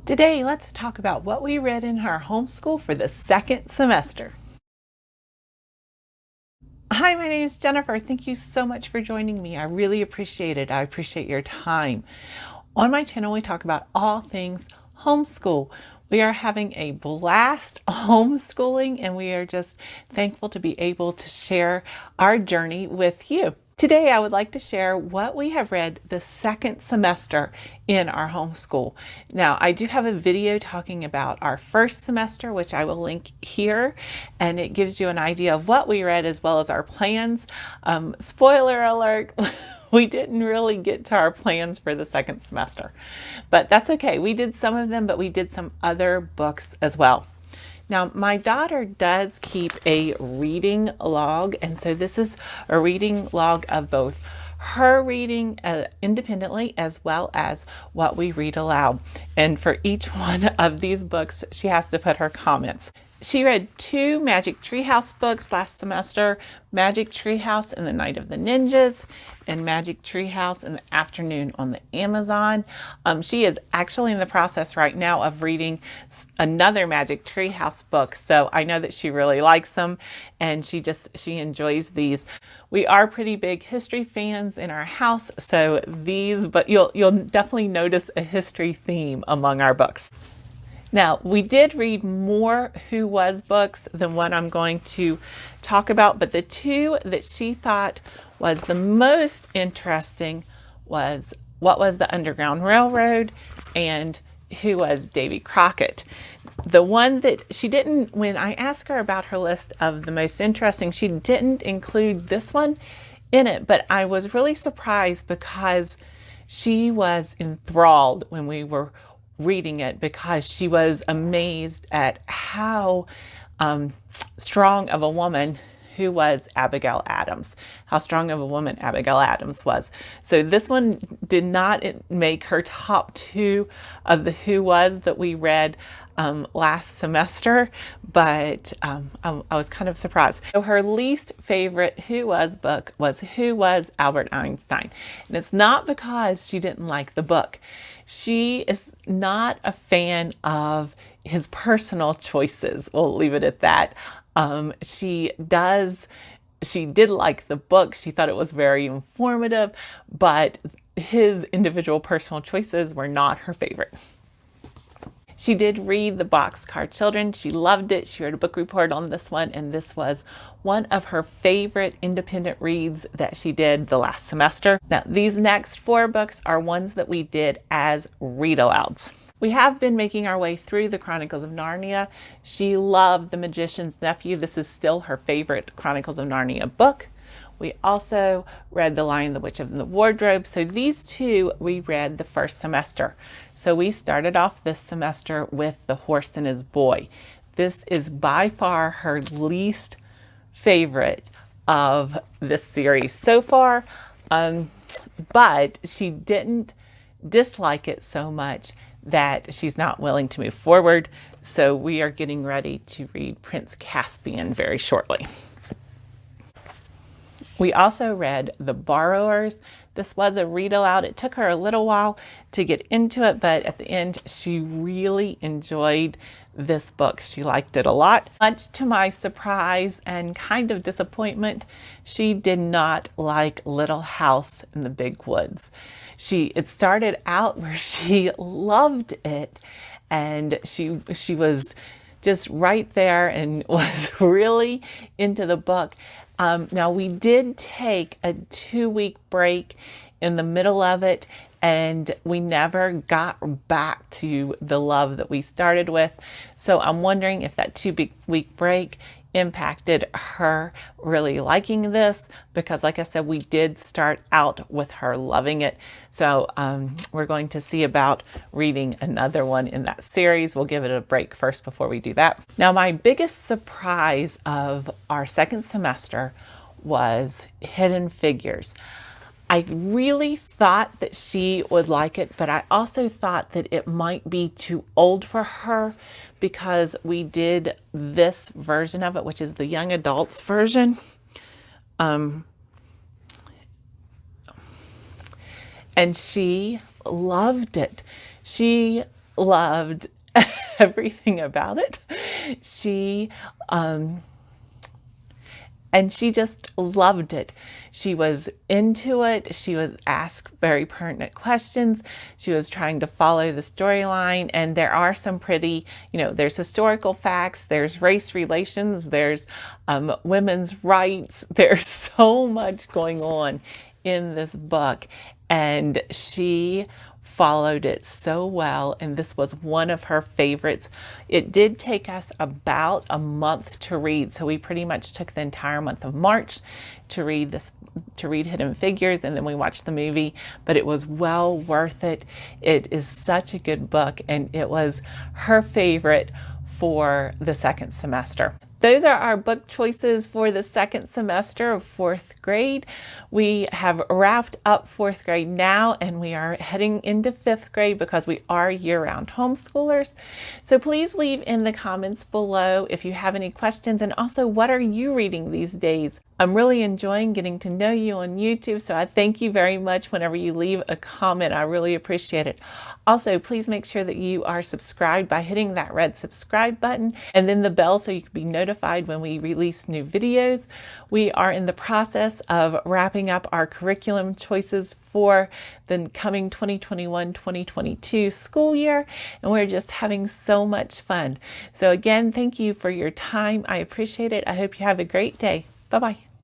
Today, let's talk about what we read in our homeschool for the second semester. Hi, my name is Jennifer. Thank you so much for joining me. I really appreciate it. I appreciate your time. On my channel, we talk about all things homeschool. We are having a blast homeschooling, and we are just thankful to be able to share our journey with you. Today, I would like to share what we have read the second semester in our homeschool. Now, I do have a video talking about our first semester, which I will link here, and it gives you an idea of what we read as well as our plans. Spoiler alert, we didn't really get to our plans for the second semester, but that's okay. We did some of them, but we did some other books as well. Now, my daughter does keep a reading log, and so this is a reading log of both her reading independently as well as what we read aloud. And for each one of these books, she has to put her comments. She read 2 Magic Treehouse books last semester, Magic Treehouse and the Night of the Ninjas, and Magic Treehouse in the Afternoon on the Amazon. She is actually in the process right now of reading another Magic Treehouse book, so I know that she really likes them, and she enjoys these. We are pretty big history fans in our house, so but you'll definitely notice a history theme among our books. Now, we did read more Who Was books than what I'm going to talk about, but the 2 that she thought was the most interesting was What Was the Underground Railroad and Who Was Davy Crockett. The one that she didn't, when I asked her about her list of the most interesting, she didn't include this one in it, but I was really surprised because she was enthralled when we were reading it, because she was amazed at how strong of a woman Who Was Abigail Adams, how strong of a woman Abigail Adams was. So this one did not make her top 2 of the Who Was that we read last semester, but I was kind of surprised. So her least favorite Who Was book was Who Was Albert Einstein. And it's not because she didn't like the book. She is not a fan of his personal choices. We'll leave it at that. She did like the book. She thought it was very informative, but his individual personal choices were not her favorite. She did read The Boxcar Children. She loved it. She wrote a book report on this one, and this was one of her favorite independent reads that she did the last semester. Now, these next 4 books are ones that we did as read-alouds. We have been making our way through the Chronicles of Narnia. She loved The Magician's Nephew. This is still her favorite Chronicles of Narnia book. We also read The Lion, the Witch, and the Wardrobe. So these 2 we read the first semester. So we started off this semester with The Horse and His Boy. This is by far her least favorite of this series so far, but she didn't dislike it so much that she's not willing to move forward. So we are getting ready to read Prince Caspian very shortly. We also read The Borrowers. This was a read aloud. It took her a little while to get into it, but at the end, she really enjoyed this book. She liked it a lot. Much to my surprise and kind of disappointment, she did not like Little House in the Big Woods. It started out where she loved it, and she was just right there and was really into the book. Now, we did take a 2-week break in the middle of it, and we never got back to the love that we started with. So I'm wondering if that 2-week break impacted her really liking this, because like I said, we did start out with her loving it. So we're going to see about reading another one in that series. We'll give it a break first before we do that. Now, my biggest surprise of our second semester was Hidden Figures. I really thought that she would like it, but I also thought that it might be too old for her, because we did this version of it, which is the young adults version. And she loved it. She loved everything about it. She and she just loved it. She was into it. She was asked very pertinent questions. She was trying to follow the storyline. And there are some pretty, there's historical facts, there's race relations, there's women's rights. There's so much going on in this book. And she followed it so well, and this was one of her favorites. It did take us about a month to read, so we pretty much took the entire month of March to read Hidden Figures, and then we watched the movie, but it was well worth it. It is such a good book, and it was her favorite for the second semester. Those are our book choices for the second semester of fourth grade. We have wrapped up fourth grade now, and we are heading into fifth grade because we are year-round homeschoolers. So please leave in the comments below if you have any questions, and also what are you reading these days? I'm really enjoying getting to know you on YouTube, so I thank you very much whenever you leave a comment. I really appreciate it. Also, please make sure that you are subscribed by hitting that red subscribe button and then the bell so you can be notified when we release new videos. We are in the process of wrapping up our curriculum choices for the coming 2021-2022 school year, and we're just having so much fun. So again, thank you for your time. I appreciate it. I hope you have a great day. Bye-bye.